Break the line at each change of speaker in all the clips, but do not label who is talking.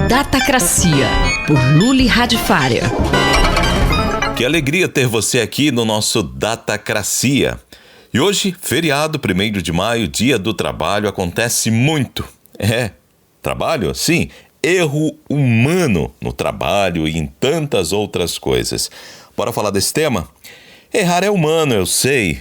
Datacracia, por Luli Radifária.
Que alegria ter você aqui no nosso Datacracia. E hoje, feriado, 1º de maio, Dia do Trabalho, acontece muito. Trabalho? Sim, erro humano no trabalho e em tantas outras coisas. Bora falar desse tema? Errar é humano, eu sei.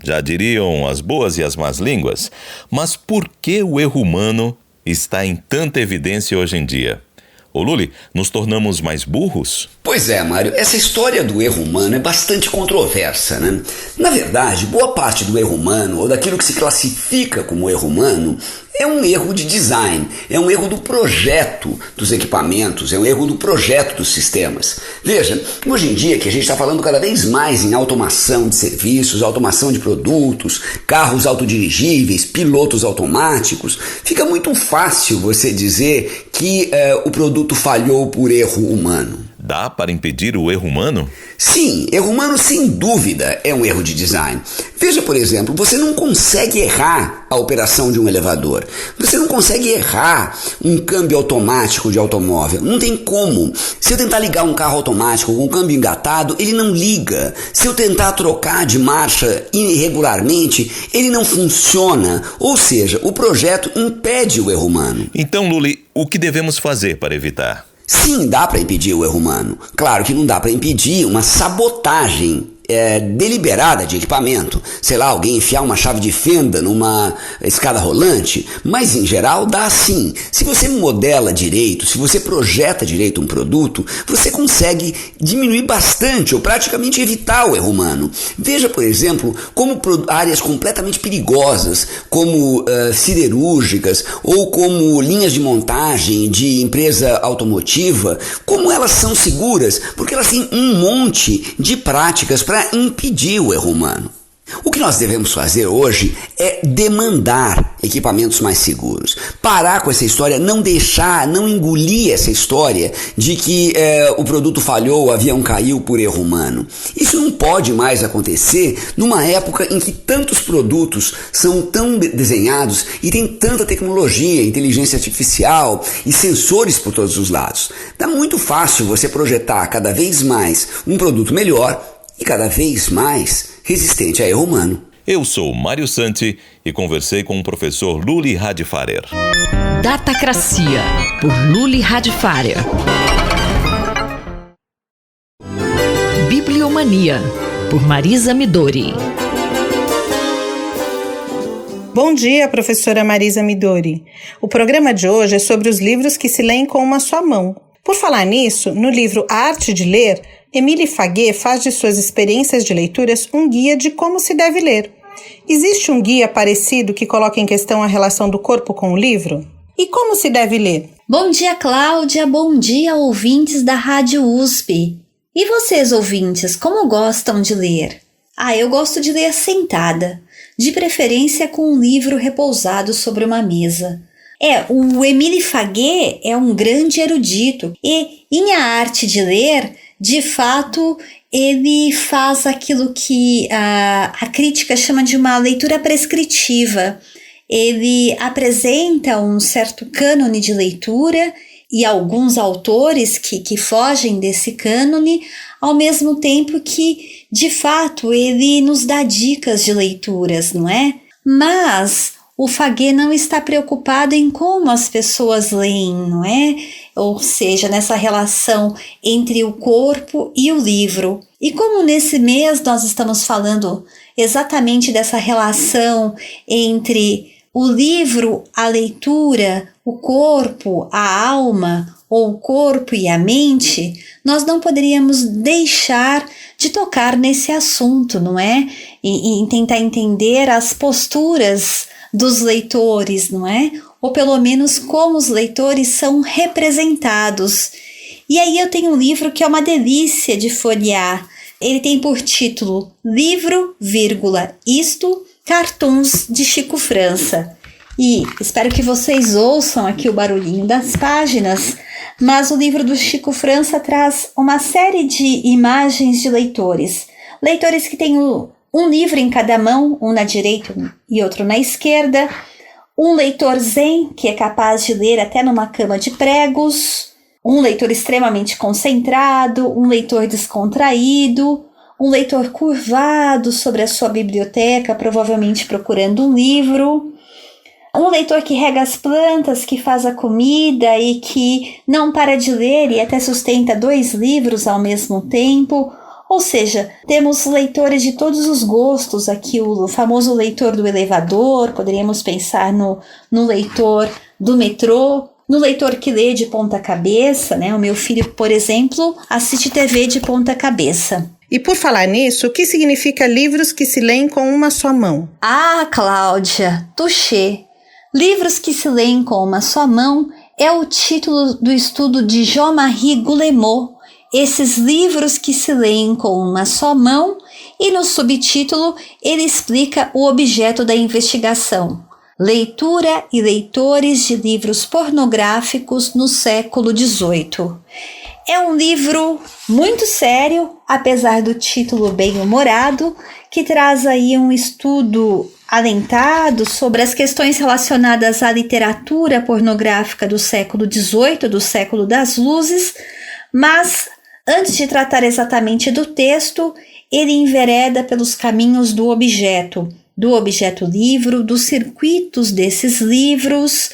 Já diriam as boas e as más línguas. Mas por que o erro humano está em tanta evidência hoje em dia? Ô Luli, nos tornamos mais burros?
Pois é, Mário, essa história do erro humano é bastante controversa, né? Na verdade, boa parte do erro humano, ou daquilo que se classifica como erro humano, é um erro de design, é um erro do projeto dos equipamentos, é um erro do projeto dos sistemas. Veja, hoje em dia que a gente está falando cada vez mais em automação de serviços, automação de produtos, carros autodirigíveis, pilotos automáticos, fica muito fácil você dizer que o produto falhou por erro humano.
Dá para impedir o erro humano?
Sim, erro humano sem dúvida é um erro de design. Veja, por exemplo, você não consegue errar a operação de um elevador. Você não consegue errar um câmbio automático de automóvel. Não tem como. Se eu tentar ligar um carro automático com um câmbio engatado, ele não liga. Se eu tentar trocar de marcha irregularmente, ele não funciona. Ou seja, o projeto impede o erro humano.
Então, Luli, o que devemos fazer para evitar?
Sim, dá para impedir o erro humano. Claro que não dá para impedir uma sabotagem deliberada de equipamento. Sei lá, alguém enfiar uma chave de fenda numa escada rolante. Mas em geral dá sim. Se você modela direito, se você projeta direito um produto, você consegue diminuir bastante ou praticamente evitar o erro humano. Veja, por exemplo, como áreas completamente perigosas, como siderúrgicas ou como linhas de montagem de empresa automotiva, como elas são seguras, porque elas têm um monte de práticas para impedir o erro humano. O que nós devemos fazer hoje é demandar equipamentos mais seguros. Parar com essa história, não engolir essa história de que o produto falhou, o avião caiu por erro humano. Isso não pode mais acontecer numa época em que tantos produtos são tão desenhados e tem tanta tecnologia, inteligência artificial e sensores por todos os lados. Tá muito fácil você projetar cada vez mais um produto melhor e cada vez mais resistente a erro humano.
Eu sou Mário Santi e conversei com o professor Luli Radifária.
Datacracia, por Luli Radifária. Bibliomania, por Marisa Midori.
Bom dia, professora Marisa Midori. O programa de hoje é sobre os livros que se leem com uma só mão. Por falar nisso, no livro A Arte de Ler, Émile Faguet faz de suas experiências de leituras um guia de como se deve ler. Existe um guia parecido que coloca em questão a relação do corpo com o livro? E como se deve ler?
Bom dia, Cláudia. Bom dia, ouvintes da Rádio USP. E vocês, ouvintes, como gostam de ler? Eu gosto de ler sentada, de preferência com um livro repousado sobre uma mesa. O Émile Faguet é um grande erudito e, em A Arte de Ler, de fato, ele faz aquilo que a crítica chama de uma leitura prescritiva. Ele apresenta um certo cânone de leitura e alguns autores que fogem desse cânone, ao mesmo tempo que, de fato, ele nos dá dicas de leituras, não é? Mas o Faguet não está preocupado em como as pessoas leem, não é? Ou seja, nessa relação entre o corpo e o livro. E como nesse mês nós estamos falando exatamente dessa relação entre o livro, a leitura, o corpo, a alma, ou o corpo e a mente, nós não poderíamos deixar de tocar nesse assunto, não é? E tentar entender as posturas dos leitores, não é? Ou pelo menos como os leitores são representados. E aí eu tenho um livro que é uma delícia de folhear. Ele tem por título Livro, Isto, Cartoons de Chico França. E espero que vocês ouçam aqui o barulhinho das páginas, mas o livro do Chico França traz uma série de imagens de leitores. Leitores que têm um livro em cada mão, um na direita e outro na esquerda, um leitor zen, que é capaz de ler até numa cama de pregos, um leitor extremamente concentrado, um leitor descontraído, um leitor curvado sobre a sua biblioteca, provavelmente procurando um livro, um leitor que rega as plantas, que faz a comida e que não para de ler e até sustenta 2 livros ao mesmo tempo. Ou seja, temos leitores de todos os gostos aqui, o famoso leitor do elevador, poderíamos pensar no leitor do metrô, no leitor que lê de ponta cabeça, né? O meu filho, por exemplo, assiste TV de ponta cabeça.
E por falar nisso, o que significa livros que se leem com uma só mão?
Ah, Cláudia, touché! Livros que se leem com uma só mão é o título do estudo de Jean-Marie Guillemot, esses livros que se leem com uma só mão, e no subtítulo ele explica o objeto da investigação: leitura e leitores de livros pornográficos no século XVIII. É um livro muito sério, apesar do título bem-humorado, que traz aí um estudo alentado sobre as questões relacionadas à literatura pornográfica do século XVIII, do século das luzes, mas antes de tratar exatamente do texto, ele envereda pelos caminhos do objeto livro, dos circuitos desses livros,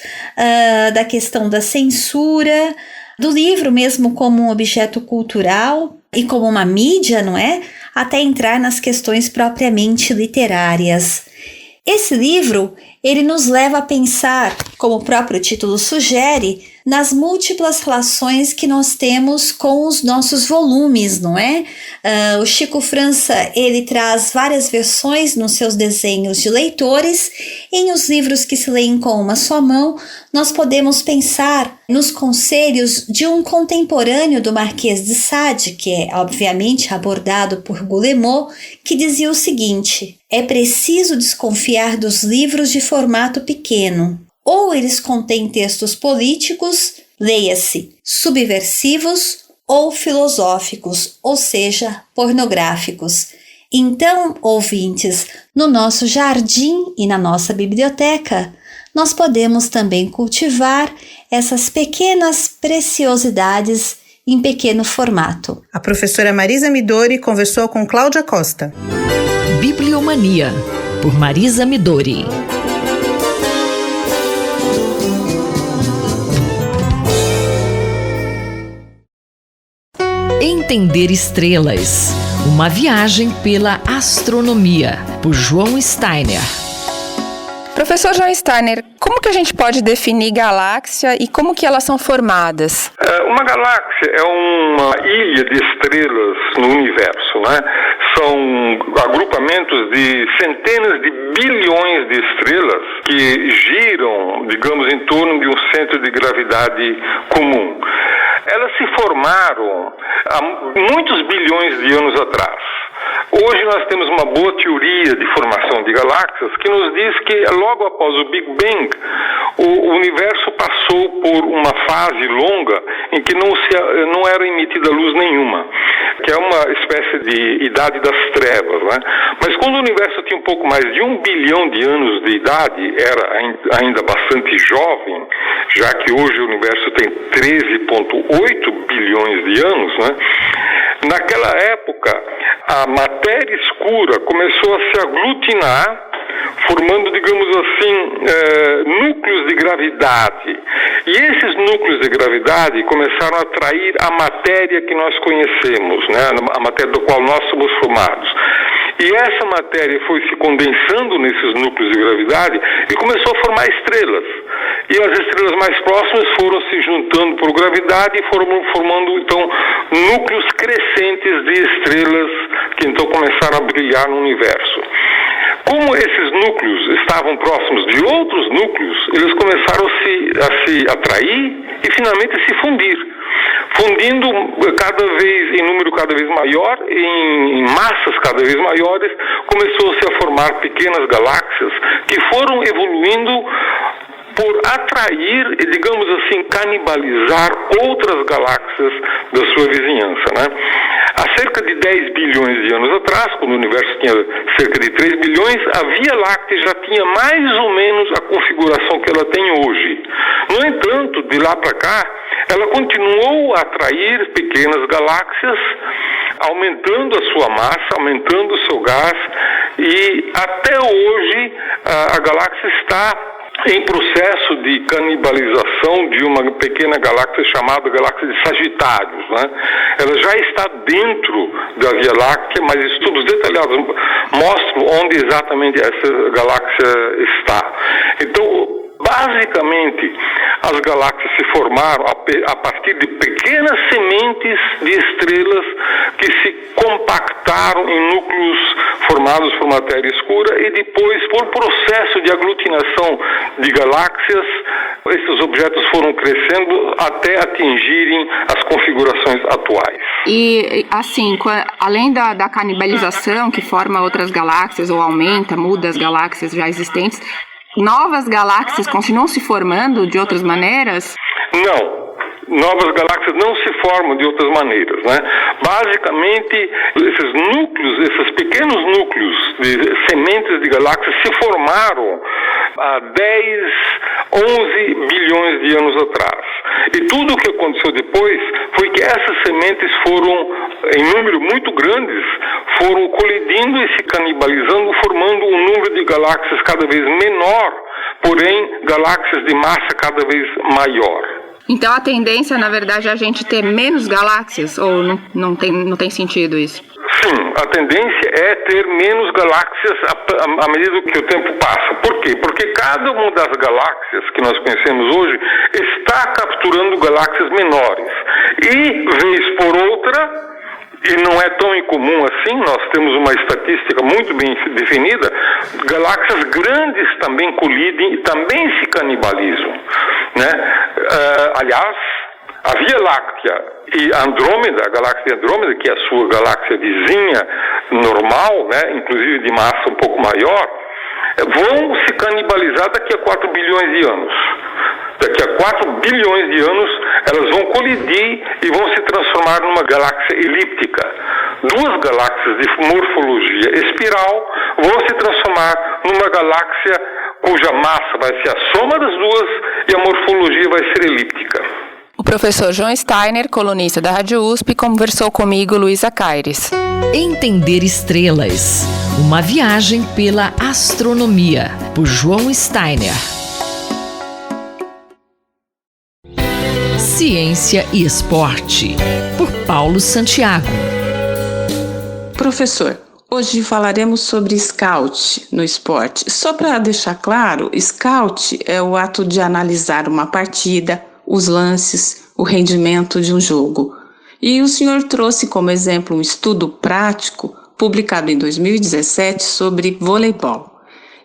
da questão da censura, do livro mesmo como um objeto cultural e como uma mídia, não é? Até entrar nas questões propriamente literárias. Esse livro, ele nos leva a pensar, como o próprio título sugere, nas múltiplas relações que nós temos com os nossos volumes, não é? O Chico França, ele traz várias versões nos seus desenhos de leitores. Em Os Livros que se leem com uma só mão, nós podemos pensar nos conselhos de um contemporâneo do Marquês de Sade, que é obviamente abordado por Guillemot, que dizia o seguinte: é preciso desconfiar dos livros de formato pequeno. Ou eles contêm textos políticos, leia-se, subversivos, ou filosóficos, ou seja, pornográficos. Então, ouvintes, no nosso jardim e na nossa biblioteca, nós podemos também cultivar essas pequenas preciosidades em pequeno formato.
A professora Marisa Midori conversou com Cláudia Costa.
Bibliomania, por Marisa Midori. Entender estrelas. Uma viagem pela astronomia, por João Steiner.
Professor João Steiner, como que a gente pode definir galáxia e como que elas são formadas?
Uma galáxia é uma ilha de estrelas no universo, né? São agrupamentos de centenas de bilhões de estrelas que giram, digamos, em torno de um centro de gravidade comum. Elas se formaram há muitos bilhões de anos atrás. Hoje nós temos uma boa teoria de formação de galáxias que nos diz que logo após o Big Bang, o universo passou por uma fase longa em que não era emitida luz nenhuma, que é uma espécie de idade das trevas, né? Mas quando o universo tinha um pouco mais de 1 bilhão de anos de idade, era ainda bastante jovem, já que hoje o universo tem 13,8 bilhões de anos, né? Naquela época, a matéria escura começou a se aglutinar, formando, digamos assim, núcleos de gravidade. E esses núcleos de gravidade começaram a atrair a matéria que nós conhecemos, né? A matéria do qual nós somos formados. E essa matéria foi se condensando nesses núcleos de gravidade e começou a formar estrelas. E as estrelas mais próximas foram se juntando por gravidade e foram formando, então, núcleos crescentes de estrelas que então começaram a brilhar no universo. Como esses núcleos estavam próximos de outros núcleos, eles começaram a se atrair e finalmente a se fundir. Fundindo em número cada vez maior, em massas cada vez maiores, começou-se a formar pequenas galáxias que foram evoluindo por atrair e, digamos assim, canibalizar outras galáxias da sua vizinhança, né? Há cerca de 10 bilhões de anos atrás, quando o universo tinha cerca de 3 bilhões, a Via Láctea já tinha mais ou menos a configuração que ela tem hoje. No entanto, de lá para cá, ela continuou a atrair pequenas galáxias, aumentando a sua massa, aumentando o seu gás, e até hoje a galáxia está em processo de canibalização de uma pequena galáxia chamada galáxia de Sagitários, né? Ela já está dentro da Via Láctea, mas estudos detalhados mostram onde exatamente essa galáxia está. Então, basicamente, as galáxias se formaram a partir de pequenas sementes de estrelas que se compactaram em núcleos formados por matéria escura e depois, por processo de aglutinação de galáxias, esses objetos foram crescendo até atingirem as configurações atuais.
E, assim, além da canibalização que forma outras galáxias ou aumenta, muda as galáxias já existentes, novas galáxias continuam se formando de outras maneiras?
Não. Novas galáxias não se formam de outras maneiras, né? Basicamente, esses núcleos, esses pequenos núcleos de sementes de galáxias se formaram há 10, 11 bilhões de anos atrás. E tudo o que aconteceu depois foi que essas sementes foram, em número muito grandes, foram colidindo e se canibalizando, formando um número de galáxias cada vez menor, porém galáxias de massa cada vez maior.
Então a tendência, na verdade, é a gente ter menos galáxias? Ou não tem sentido isso?
Sim, a tendência é ter menos galáxias à medida que o tempo passa. Por quê? Porque cada uma das galáxias que nós conhecemos hoje está capturando galáxias menores. E, vez por outra, e não é tão incomum assim, nós temos uma estatística muito bem definida, galáxias grandes também colidem e também se canibalizam, né? Aliás, a Via Láctea e a Andrômeda, a galáxia de Andrômeda, que é a sua galáxia vizinha normal, né, inclusive de massa um pouco maior, vão se canibalizar daqui a 4 bilhões de anos. Daqui a 4 bilhões de anos, elas vão colidir e vão se transformar numa galáxia elíptica. Duas galáxias de morfologia espiral vão se transformar numa galáxia cuja massa vai ser a soma das duas e a morfologia vai ser elíptica.
O professor João Steiner, colunista da Rádio USP, conversou comigo, Luísa Caires.
Entender estrelas. Uma viagem pela astronomia, por João Steiner. Ciência e Esporte, por Paulo Santiago.
Professor, hoje falaremos sobre scout no esporte. Só para deixar claro, scout é o ato de analisar uma partida, os lances, o rendimento de um jogo. E o senhor trouxe como exemplo um estudo prático publicado em 2017 sobre voleibol.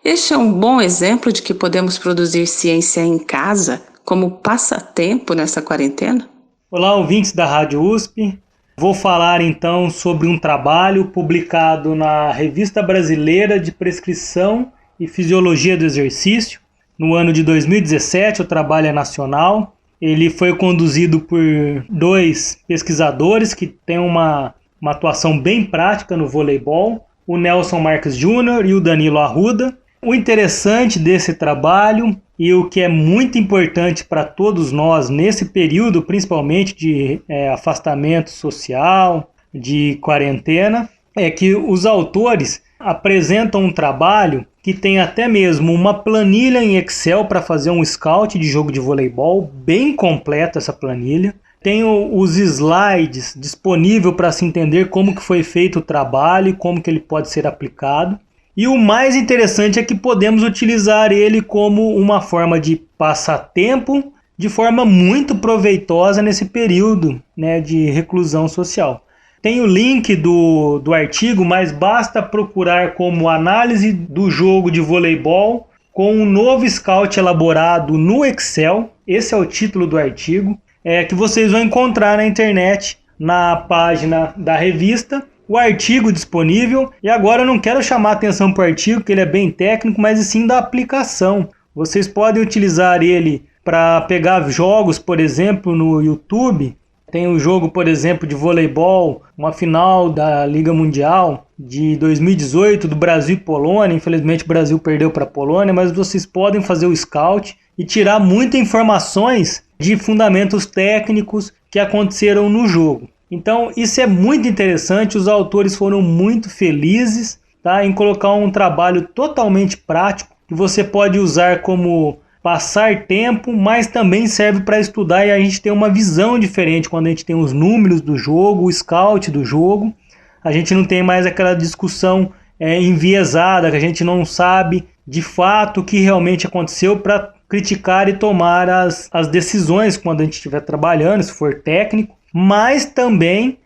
Este é um bom exemplo de que podemos produzir ciência em casa como passatempo nessa quarentena?
Olá, ouvintes da Rádio USP. Vou falar então sobre um trabalho publicado na Revista Brasileira de Prescrição e Fisiologia do Exercício. No ano de 2017, o trabalho é nacional. Ele foi conduzido por 2 pesquisadores que têm uma atuação bem prática no voleibol, o Nelson Marques Júnior e o Danilo Arruda. O interessante desse trabalho e o que é muito importante para todos nós nesse período, principalmente de afastamento social, de quarentena, é que os autores apresentam um trabalho que tem até mesmo uma planilha em Excel para fazer um scout de jogo de voleibol, bem completa essa planilha. Tem os slides disponíveis para se entender como que foi feito o trabalho e como que ele pode ser aplicado. E o mais interessante é que podemos utilizar ele como uma forma de passatempo, de forma muito proveitosa nesse período, né, de reclusão social. Tem o link do artigo, mas basta procurar como análise do jogo de voleibol com um novo scout elaborado no Excel. Esse é o título do artigo, que vocês vão encontrar na internet, na página da revista. O artigo disponível, e agora eu não quero chamar atenção para o artigo, que ele é bem técnico, mas sim da aplicação. Vocês podem utilizar ele para pegar jogos, por exemplo, no YouTube, Tem o jogo, por exemplo, de voleibol, uma final da Liga Mundial de 2018 do Brasil e Polônia. Infelizmente o Brasil perdeu para a Polônia, mas vocês podem fazer o scout e tirar muitas informações de fundamentos técnicos que aconteceram no jogo. Então isso é muito interessante, os autores foram muito felizes, tá, em colocar um trabalho totalmente prático que você pode usar como passar tempo, mas também serve para estudar e a gente tem uma visão diferente quando a gente tem os números do jogo, o scout do jogo. A gente não tem mais aquela discussão enviesada, que a gente não sabe de fato o que realmente aconteceu para criticar e tomar as decisões quando a gente estiver trabalhando, se for técnico, mas também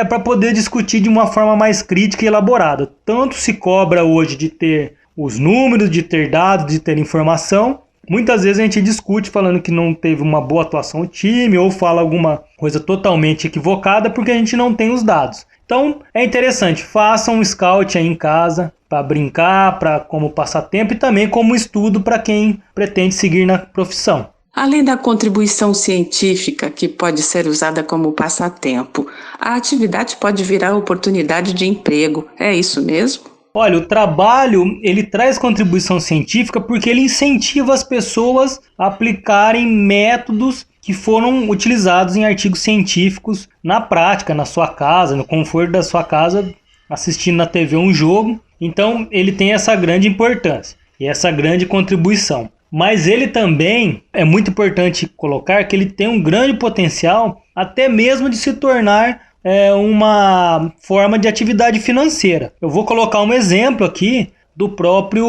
para poder discutir de uma forma mais crítica e elaborada. Tanto se cobra hoje de ter os números, de ter dados, de ter informação. Muitas vezes a gente discute falando que não teve uma boa atuação o time ou fala alguma coisa totalmente equivocada porque a gente não tem os dados. Então é interessante, façam um scout aí em casa para brincar, para como passatempo e também como estudo para quem pretende seguir na profissão.
Além da contribuição científica, que pode ser usada como passatempo, a atividade pode virar oportunidade de emprego. É isso mesmo?
Olha, o trabalho, ele traz contribuição científica porque ele incentiva as pessoas a aplicarem métodos que foram utilizados em artigos científicos na prática, na sua casa, no conforto da sua casa, assistindo na TV um jogo. Então, ele tem essa grande importância e essa grande contribuição. Mas ele também, é muito importante colocar que ele tem um grande potencial até mesmo de se tornar uma forma de atividade financeira. Eu vou colocar um exemplo aqui do próprio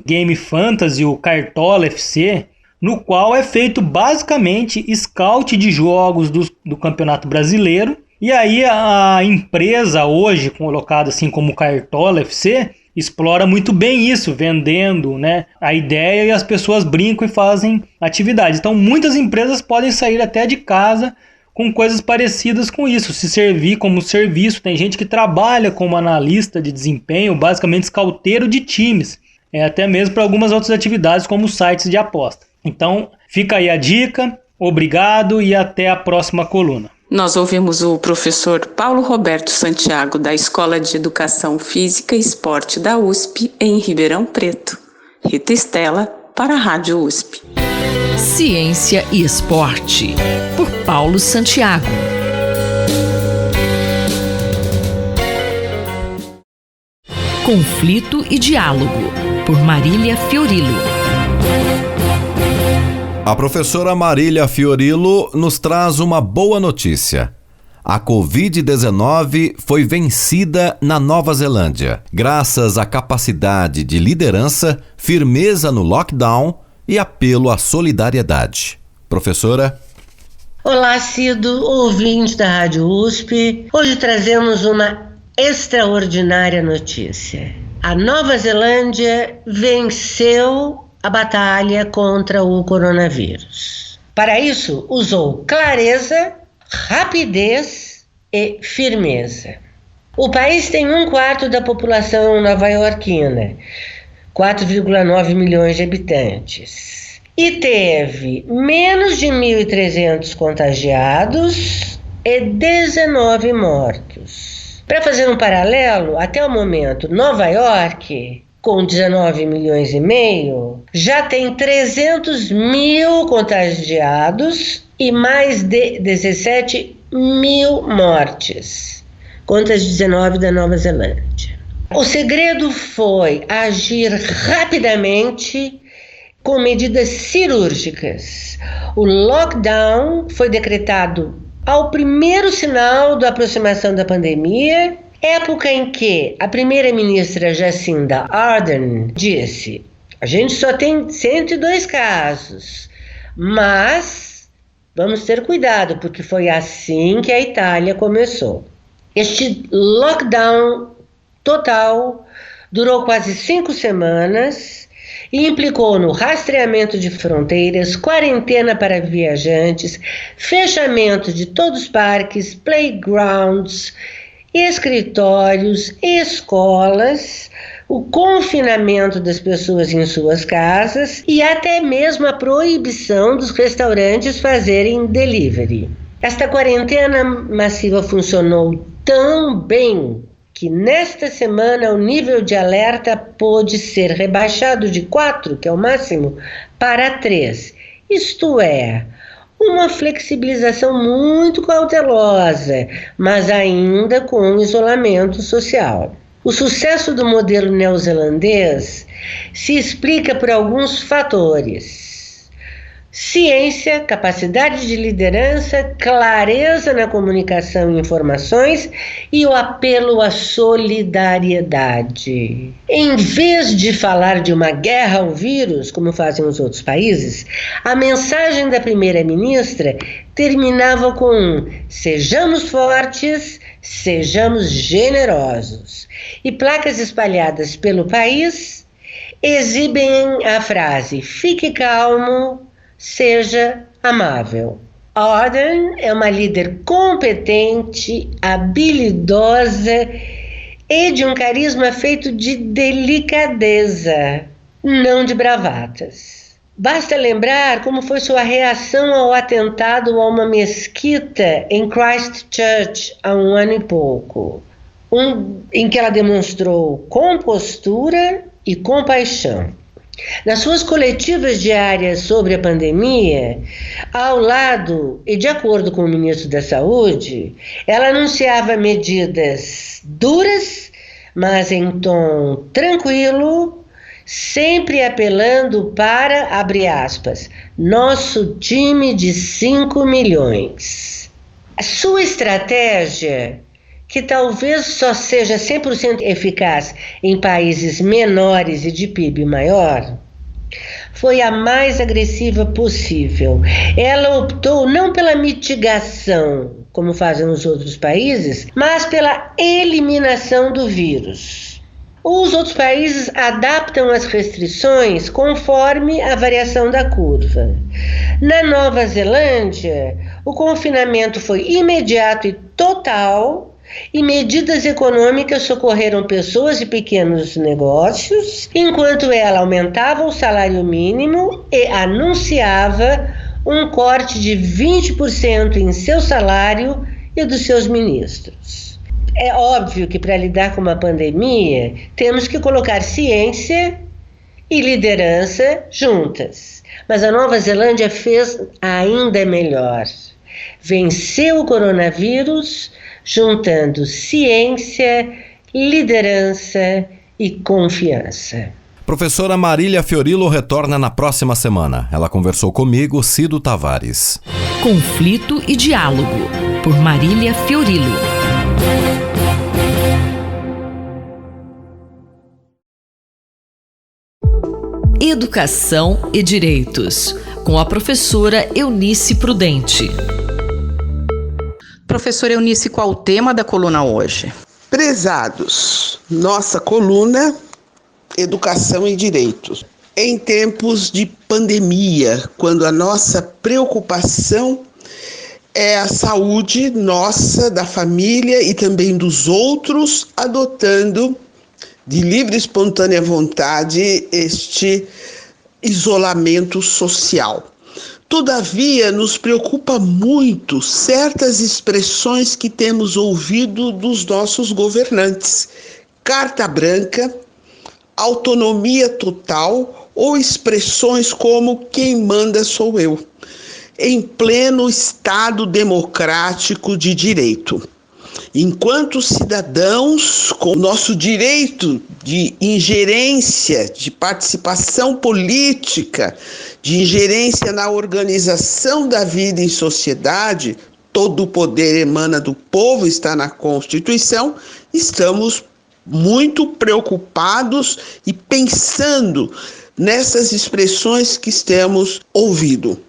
Game Fantasy, o Cartola FC, no qual é feito basicamente scout de jogos do Campeonato Brasileiro. E aí a empresa hoje, colocada assim como Cartola FC, explora muito bem isso, vendendo, né, a ideia, e as pessoas brincam e fazem atividade. Então muitas empresas podem sair até de casa com coisas parecidas com isso, se servir como serviço. Tem gente que trabalha como analista de desempenho, basicamente scouteiro de times, até mesmo para algumas outras atividades como sites de aposta. Então fica aí a dica, obrigado e até a próxima coluna.
Nós ouvimos o professor Paulo Roberto Santiago, da Escola de Educação Física e Esporte da USP, em Ribeirão Preto. Rita Estela, para a Rádio USP.
Ciência e Esporte, por Paulo Santiago. Conflito e Diálogo, por Marília Fiorilo.
A professora Marília Fiorilo nos traz uma boa notícia. A Covid-19 foi vencida na Nova Zelândia, graças à capacidade de liderança, firmeza no lockdown e apelo à solidariedade. Professora?
Olá, Cido, ouvintes da Rádio USP. Hoje trazemos uma extraordinária notícia. A Nova Zelândia venceu a batalha contra o coronavírus. Para isso, usou clareza, rapidez e firmeza. O país tem 1/4 da população nova-iorquina, 4,9 milhões de habitantes, e teve menos de 1.300 contagiados e 19 mortos. Para fazer um paralelo, até o momento, Nova York, com 19 milhões e meio, já tem 300 mil contagiados e mais de 17 mil mortes, contra as 19 da Nova Zelândia. O segredo foi agir rapidamente com medidas cirúrgicas. O lockdown foi decretado ao primeiro sinal da aproximação da pandemia, época em que a primeira-ministra Jacinda Ardern disse: a gente só tem 102 casos, mas vamos ter cuidado, porque foi assim que a Itália começou. Este lockdown total durou quase 5 semanas e implicou no rastreamento de fronteiras, quarentena para viajantes, fechamento de todos os parques, playgrounds, escritórios, escolas, o confinamento das pessoas em suas casas e até mesmo a proibição dos restaurantes fazerem delivery. Esta quarentena massiva funcionou tão bem que nesta semana o nível de alerta pôde ser rebaixado de 4, que é o máximo, para 3. Isto é, uma flexibilização muito cautelosa, mas ainda com isolamento social. O sucesso do modelo neozelandês se explica por alguns fatores: ciência, capacidade de liderança, clareza na comunicação e informações e o apelo à solidariedade. Em vez de falar de uma guerra ao vírus, como fazem os outros países, a mensagem da primeira-ministra terminava com: sejamos fortes, sejamos generosos. E placas espalhadas pelo país exibem a frase: fique calmo, seja amável. Ardern é uma líder competente, habilidosa e de um carisma feito de delicadeza, não de bravatas. Basta lembrar como foi sua reação ao atentado a uma mesquita em Christchurch há um ano e pouco, em que ela demonstrou compostura e compaixão. Nas suas coletivas diárias sobre a pandemia, ao lado e de acordo com o ministro da Saúde, ela anunciava medidas duras, mas em tom tranquilo, sempre apelando para, abre aspas, nosso time de 5 milhões. A sua estratégia, que talvez só seja 100% eficaz em países menores e de PIB maior, foi a mais agressiva possível. Ela optou não pela mitigação, como fazem os outros países, mas pela eliminação do vírus. Os outros países adaptam as restrições conforme a variação da curva. Na Nova Zelândia, o confinamento foi imediato e total, e medidas econômicas socorreram pessoas e pequenos negócios, enquanto ela aumentava o salário mínimo e anunciava um corte de 20% em seu salário e dos seus ministros. É óbvio que para lidar com uma pandemia, temos que colocar ciência e liderança juntas. Mas a Nova Zelândia fez ainda melhor. Venceu o coronavírus juntando ciência, liderança e confiança.
Professora Marília Fiorillo retorna na próxima semana. Ela conversou comigo, Cido Tavares.
Conflito e Diálogo, por Marília Fiorillo. Educação e Direitos, com a professora Eunice Prudente.
Professora Eunice, qual o tema da coluna hoje?
Prezados, nossa coluna Educação e Direitos. Em tempos de pandemia, quando a nossa preocupação é a saúde nossa, da família e também dos outros, adotando de livre e espontânea vontade este isolamento social. Todavia, nos preocupa muito certas expressões que temos ouvido dos nossos governantes. Carta branca, autonomia total ou expressões como quem manda sou eu, em pleno Estado democrático de direito. Enquanto cidadãos, com o nosso direito de ingerência, de participação política, de ingerência na organização da vida em sociedade, todo o poder emana do povo, está na Constituição, estamos muito preocupados e pensando nessas expressões que temos ouvido.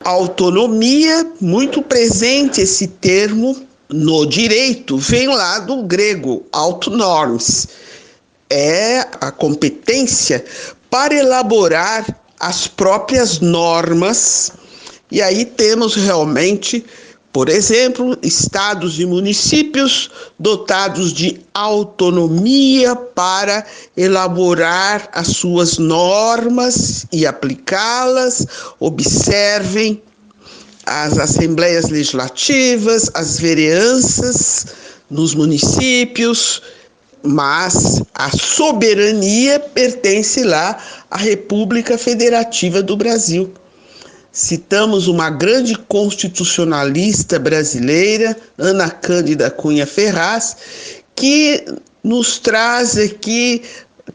Autonomia, muito presente esse termo no direito, vem lá do grego, autonormes. É a competência para elaborar as próprias normas, e aí temos realmente, por exemplo, estados e municípios dotados de autonomia para elaborar as suas normas e aplicá-las. Observem as assembleias legislativas, as vereanças nos municípios, mas a soberania pertence lá à República Federativa do Brasil. Citamos uma grande constitucionalista brasileira, Ana Cândida Cunha Ferraz, que nos traz aqui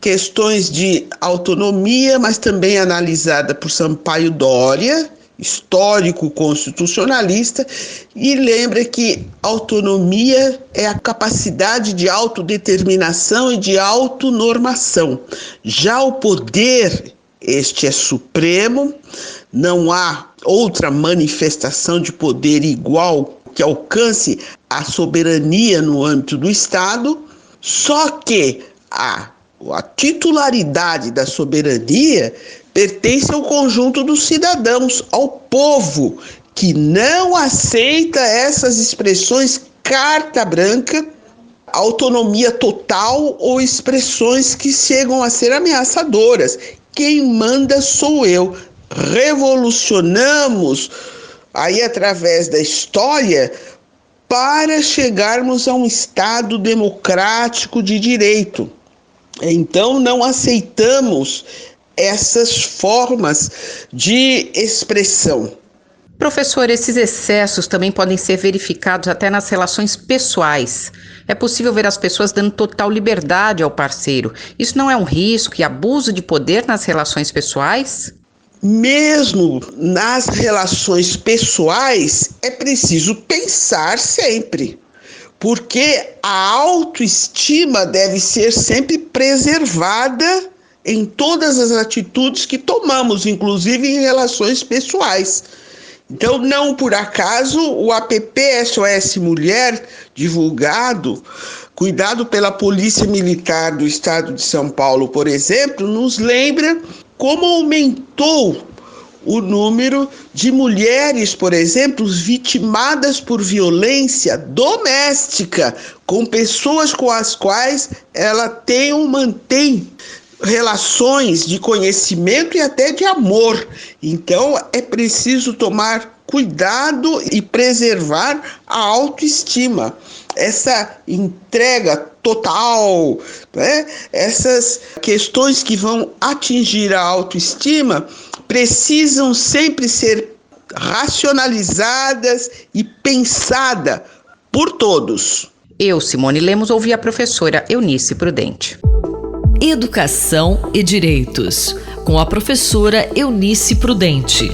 questões de autonomia, mas também analisada por Sampaio Dória, histórico constitucionalista, e lembra que autonomia é a capacidade de autodeterminação e de autonormação. Já o poder, este é supremo, não há outra manifestação de poder igual que alcance a soberania no âmbito do Estado, só que a titularidade da soberania pertence ao conjunto dos cidadãos, ao povo, que não aceita essas expressões carta branca, autonomia total ou expressões que chegam a ser ameaçadoras. Quem manda sou eu. Revolucionamos aí através da história para chegarmos a um Estado democrático de direito. Então não aceitamos essas formas de expressão.
Professor, esses excessos também podem ser verificados até nas relações pessoais. É possível ver as pessoas dando total liberdade ao parceiro. Isso não é um risco e abuso de poder nas relações pessoais?
Mesmo nas relações pessoais, é preciso pensar sempre, porque a autoestima deve ser sempre preservada em todas as atitudes que tomamos, inclusive em relações pessoais. Então, não por acaso, o app SOS Mulher, divulgado, cuidado pela Polícia Militar do Estado de São Paulo, por exemplo, nos lembra como aumentou o número de mulheres, por exemplo, vitimadas por violência doméstica, com pessoas com as quais ela mantém relações de conhecimento e até de amor. Então, é preciso tomar cuidado e preservar a autoestima. Essa entrega total, né? Essas questões que vão atingir a autoestima precisam sempre ser racionalizadas e pensadas por todos.
Eu, Simone Lemos, ouvi a professora Eunice Prudente.
Educação e Direitos, com a professora Eunice Prudente.